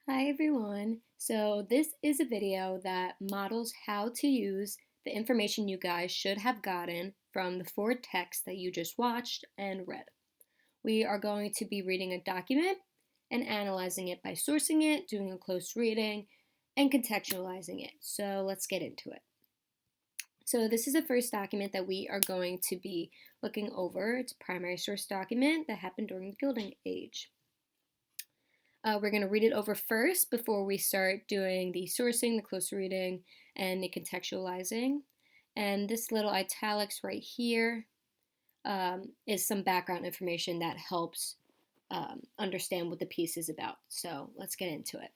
Hi everyone. So this is a video that models how to use the information you guys should have gotten from the four texts that you just watched and read. We are going to be reading a document and analyzing it by sourcing it, doing a close reading, and contextualizing it. So let's get into it. So this is the first document that we are going to be looking over. It's a primary source document that happened during the Gilding Age. We're going to read it over first before we start doing the sourcing, the close reading, and the contextualizing. And this little italics right here is some background information that helps understand what the piece is about. So let's get into it.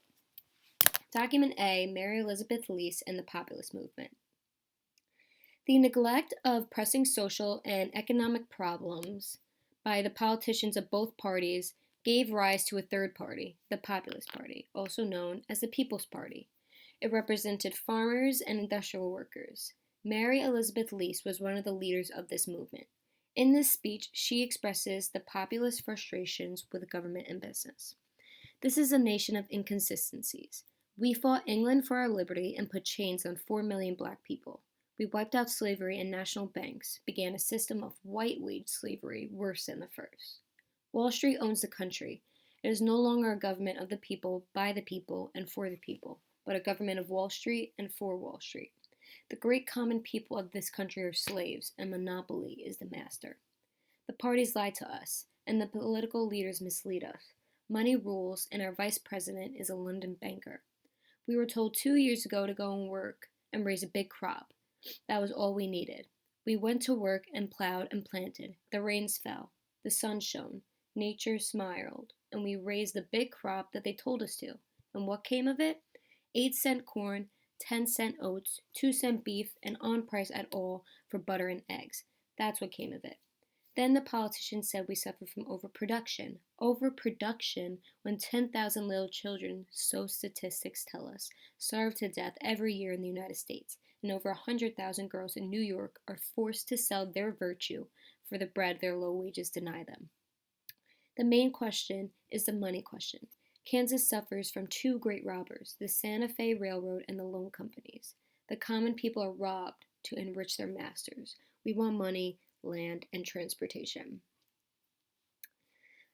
Document A, Mary Elizabeth Lease and the Populist Movement. The neglect of pressing social and economic problems by the politicians of both parties gave rise to a third party, the Populist Party, also known as the People's Party. It represented farmers and industrial workers. Mary Elizabeth Lease was one of the leaders of this movement. In this speech, she expresses the populist frustrations with government and business. This is a nation of inconsistencies. We fought England for our liberty and put chains on 4 million black people. We wiped out slavery and national banks, began a system of white wage slavery worse than the first. Wall Street owns the country. It is no longer a government of the people, by the people, and for the people, but a government of Wall Street and for Wall Street. The great common people of this country are slaves, and monopoly is the master. The parties lie to us, and the political leaders mislead us. Money rules, and our vice president is a London banker. We were told 2 years ago to go and work and raise a big crop. That was all we needed. We went to work and plowed and planted. The rains fell. The sun shone. Nature smiled. And we raised the big crop that they told us to. And what came of it? 8-cent corn, 10-cent oats, 2-cent beef, and on price at all for butter and eggs. That's what came of it. Then the politicians said we suffer from overproduction. Overproduction when 10,000 little children, so statistics tell us, starve to death every year in the United States, and over 100,000 girls in New York are forced to sell their virtue for the bread their low wages deny them. The main question is the money question. Kansas suffers from two great robbers, the Santa Fe Railroad and the loan companies. The common people are robbed to enrich their masters. We want money, land, and transportation.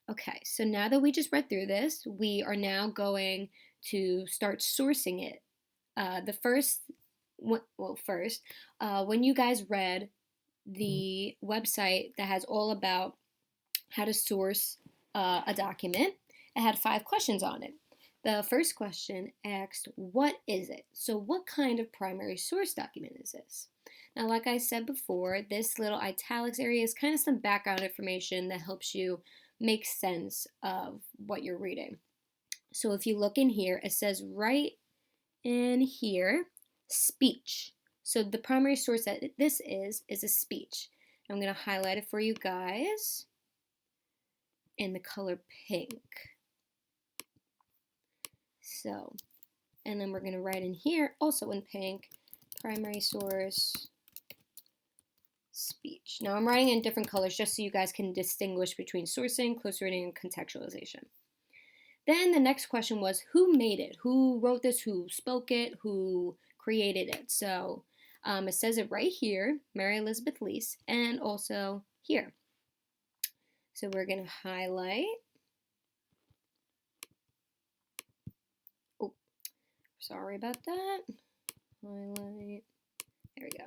Okay, so now that we just read through this, we are now going to start sourcing it. When you guys read the website that has all about how to source a document, it had 5 questions on it. The first question asked, what is it? So what kind of primary source document is this? Now, like I said before, this little italics area is kind of some background information that helps you make sense of what you're reading. So if you look in here, it says right in here, speech. So the primary source that this is a speech. I'm going to highlight it for you guys in the color pink. So, and then we're going to write in here, also in pink, primary source speech. Now I'm writing in different colors just so you guys can distinguish between sourcing, close reading, and contextualization. Then the next question was, who made it? Who wrote this? Who spoke it? Who created it? So it says it right here, Mary Elizabeth Lease, and also here. So we're going to highlight. Oh, sorry about that. Highlight. There we go.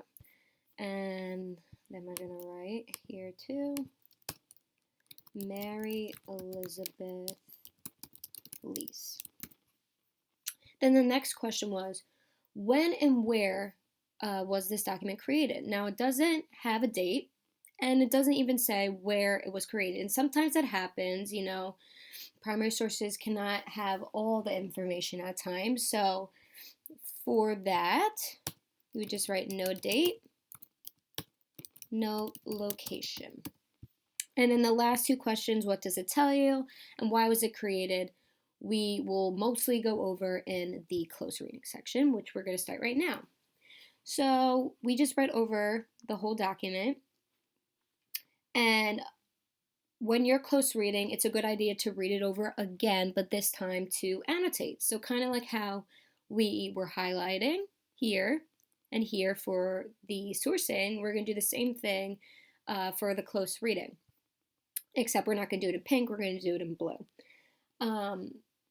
And then we're going to write here too, Mary Elizabeth Lease. Then the next question was, when and where was this document created? Now it doesn't have a date, and it doesn't even say where it was created. And sometimes that happens, you know, primary sources cannot have all the information at times. So for that, you would just write no date, no location. And then the last 2 questions, what does it tell you and why was it created, we will mostly go over in the close reading section, which we're going to start right now. So we just read over the whole document, and when you're close reading, it's a good idea to read it over again, but this time to annotate. So kind of like how we were highlighting here and here for the sourcing, we're going to do the same thing for the close reading, except we're not going to do it in pink, we're going to do it in blue.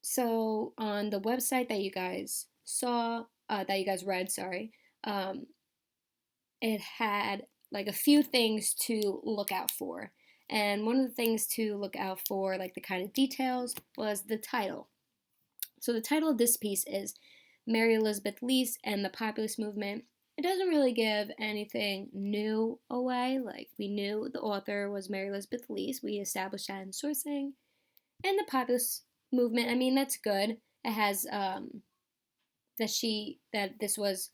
So on the website that you guys saw, that you guys read, sorry, it had like a few things to look out for. And one of the things to look out for, like the kind of details, was the title. So the title of this piece is Mary Elizabeth Lease and the Populist Movement. It doesn't really give anything new away. Like, we knew the author was Mary Elizabeth Lease. We established that in sourcing. And the Populist Movement, I mean, that's good. It has that this was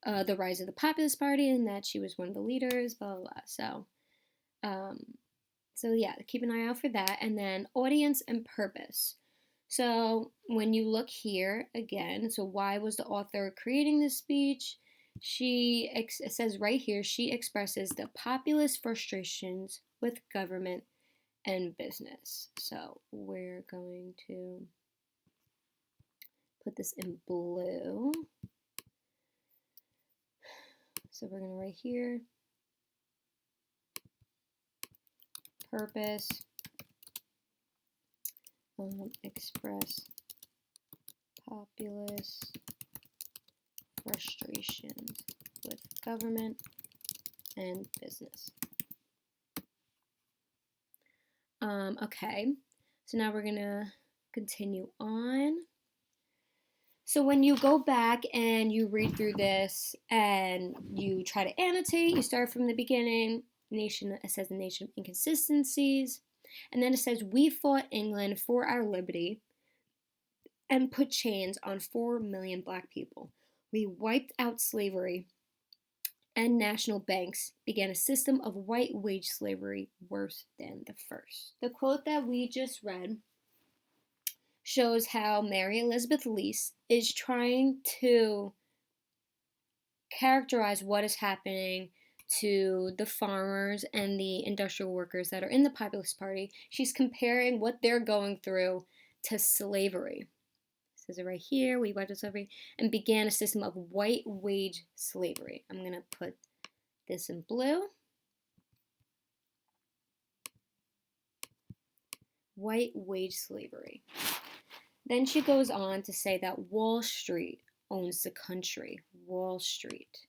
the rise of the Populist Party and that she was one of the leaders, blah, blah, blah. So yeah, keep an eye out for that. And then audience and purpose. So when you look here again, so why was the author creating this speech? It says right here, she expresses the populist frustrations with government and business. So we're going to put this in blue. So we're going to write here, purpose, express populist frustrations with government and business. Okay, so now we're gonna continue on. So when you go back and you read through this and you try to annotate, you start from the beginning. It says the nation of inconsistencies. And then it says, we fought England for our liberty and put chains on 4 million black people. We wiped out slavery, and national banks began a system of white wage slavery worse than the first. The quote that we just read shows how Mary Elizabeth Lease is trying to characterize what is happening to the farmers and the industrial workers that are in the Populist Party. She's comparing what they're going through to slavery. It says it right here, we wiped out slavery and began a system of white wage slavery. I'm going to put this in blue. White wage slavery. Then she goes on to say that Wall Street owns the country. Wall Street.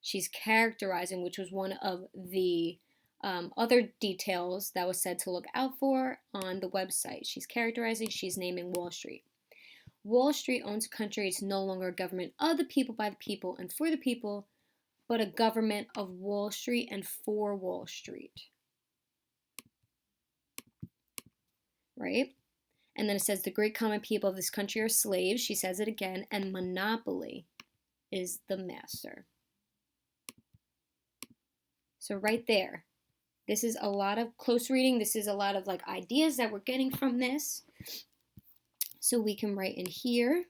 She's characterizing, which was one of the other details that was said to look out for on the website. She's characterizing, she's naming Wall Street. Wall Street owns a country. It's no longer a government of the people, by the people, and for the people, but a government of Wall Street and for Wall Street. Right? And then it says the great common people of this country are slaves. She says it again. And monopoly is the master. So right there, this is a lot of close reading. This is a lot of like ideas that we're getting from this. So we can write in here.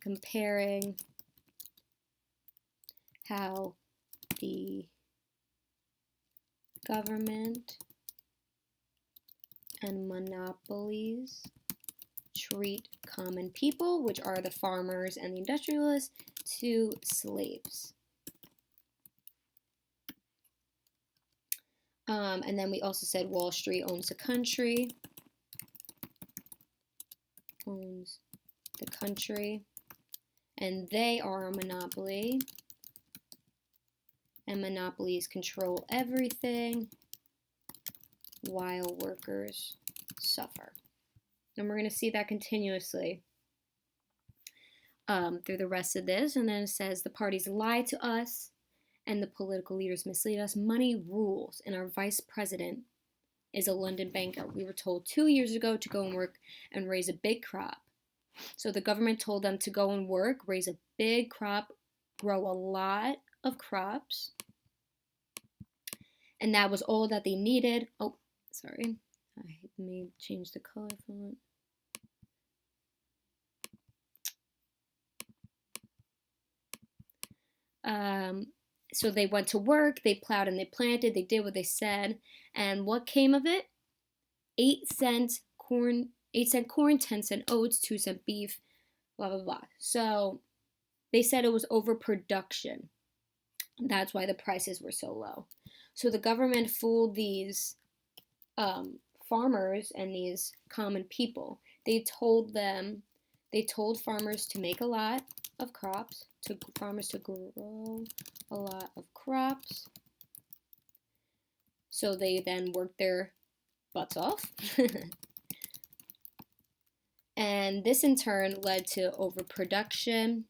Comparing how the government and monopolies treat common people, which are the farmers and the industrialists, to slaves. And then we also said Wall Street owns the country. Owns the country. And they are a monopoly. And monopolies control everything while workers suffer. And we're going to see that continuously through the rest of this. And then it says the parties lie to us and the political leaders mislead us. Money rules, and our vice president is a London banker. We were told 2 years ago to go and work and raise a big crop. So the government told them to go and work, raise a big crop, grow a lot of crops. And that was all that they needed. Oh, sorry. Let me change the color font. So they went to work, they plowed and they planted, they did what they said, and what came of it? 8 cent corn, 8 cent corn, 10 cent oats, 2 cent beef, blah blah blah. So they said it was overproduction. That's why the prices were so low. So the government fooled these um, farmers and these common people. They told farmers to make a lot of crops, to farmers to grow a lot of crops. So they then worked their butts off. And this in turn led to overproduction,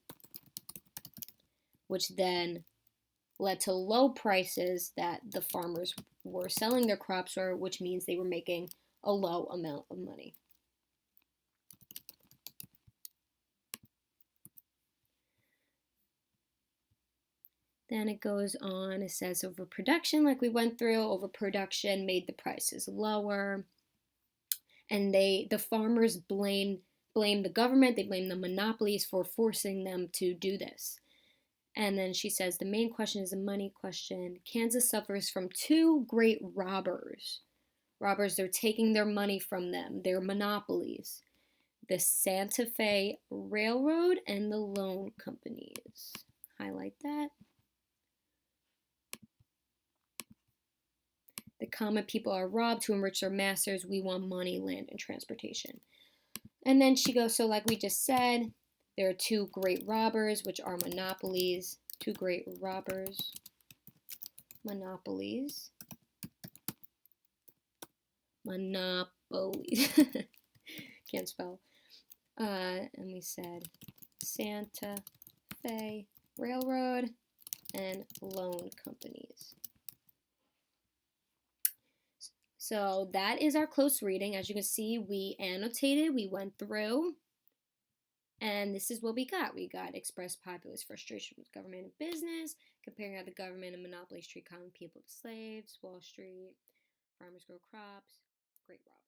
which then led to low prices that the farmers were selling their crops for, which means they were making a low amount of money. Then it goes on, it says overproduction, like we went through, overproduction made the prices lower. And the farmers blame the government, they blame the monopolies for forcing them to do this. And then she says the main question is a money question. Kansas suffers from two great robbers. Robbers, they're taking their money from them, their monopolies. The Santa Fe Railroad and the loan companies. Highlight that. The common people are robbed to enrich their masters. We want money, land, and transportation. And then she goes, so like we just said, there are two great robbers, which are monopolies. Two great robbers. Monopolies. Monopolies. Can't spell. And we said Santa Fe Railroad and loan companies. So that is our close reading. As you can see, we annotated, we went through, and this is what we got. We got expressed populist frustration with government and business, comparing how the government and monopolies treat common people to slaves, Wall Street, farmers grow crops, great robbers.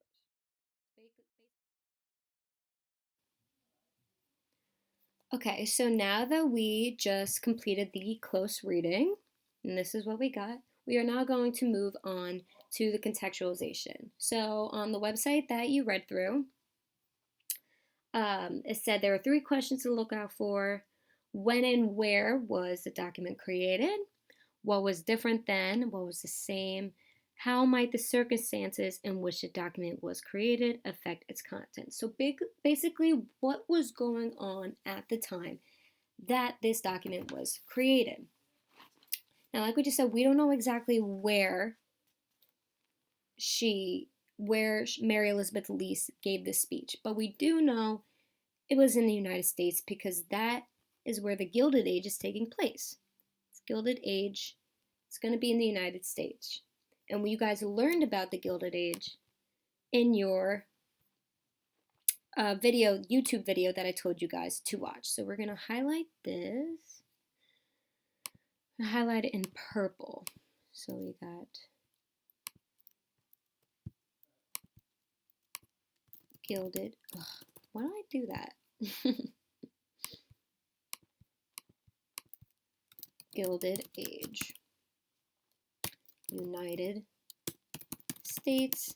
Okay, so now that we just completed the close reading, and this is what we got, we are now going to move on to the contextualization. So on the website that you read through, it said there are 3 questions to look out for. When and where was the document created? What was different then? What was the same? How might the circumstances in which the document was created affect its content? So basically, what was going on at the time that this document was created? Now, like we just said, we don't know exactly where Mary Elizabeth Lease gave this speech, but we do know it was in the United States because that is where the Gilded Age is taking place. It's Gilded Age. It's going to be in the United States. And you guys learned about the Gilded Age in your YouTube video that I told you guys to watch. So we're going to highlight this. Highlight it in purple. So we got Gilded. Ugh, why do I do that? Gilded Age. United States.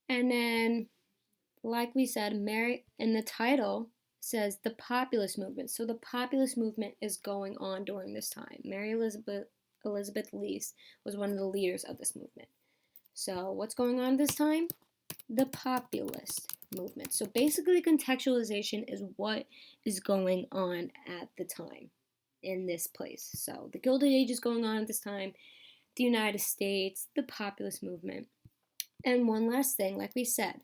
And then, like we said, Mary in the title says the populist movement. So the populist movement is going on during this time. Mary Elizabeth Lease was one of the leaders of this movement. So what's going on this time? The populist movement. So basically contextualization is what is going on at the time in this place. So the Gilded Age is going on at this time, the United States, the populist movement. And one last thing, like we said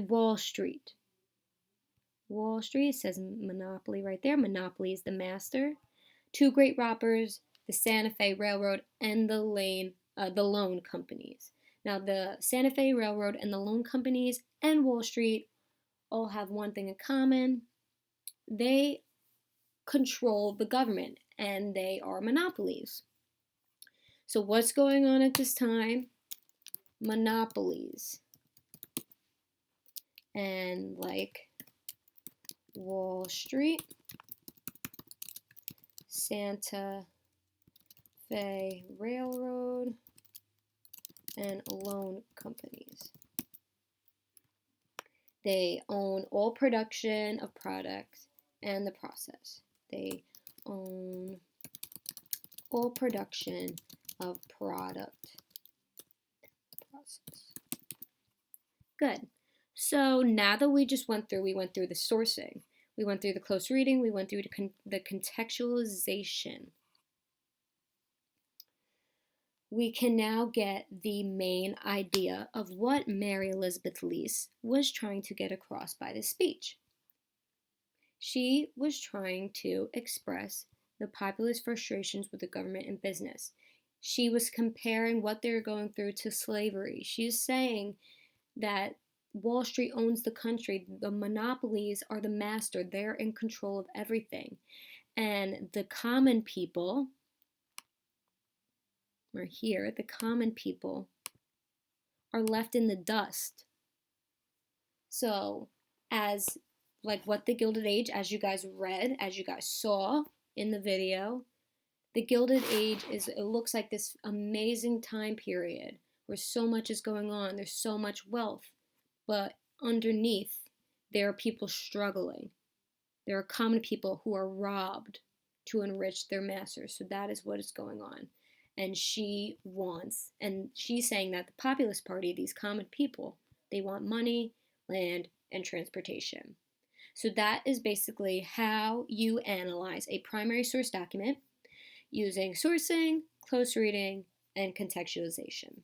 Wall Street. Wall Street says monopoly right there. Monopoly is the master. 2 great robbers, the Santa Fe Railroad and the loan companies. Now, the Santa Fe Railroad and the loan companies and Wall Street all have one thing in common. They control the government and they are monopolies. So what's going on at this time? Monopolies. And like Wall Street, Santa Fe Railroad and loan companies. They own all production of products and the process. They own all production of product process. Good. So now that we went through the sourcing, we went through the close reading, we went through the contextualization. We can now get the main idea of what Mary Elizabeth Lease was trying to get across by this speech. She was trying to express the populace frustrations with the government and business. She was comparing what they're going through to slavery. She's saying that Wall Street owns the country. The monopolies are the master. They're in control of everything. And the common people, or here, the common people are left in the dust. So, as like what the Gilded Age, as you guys read, as you guys saw in the video, the Gilded Age it looks like this amazing time period where so much is going on. There's so much wealth, but underneath, there are people struggling. There are common people who are robbed to enrich their masters. So that is what is going on. And she's saying that the Populist Party, these common people, they want money, land, and transportation. So that is basically how you analyze a primary source document using sourcing, close reading, and contextualization.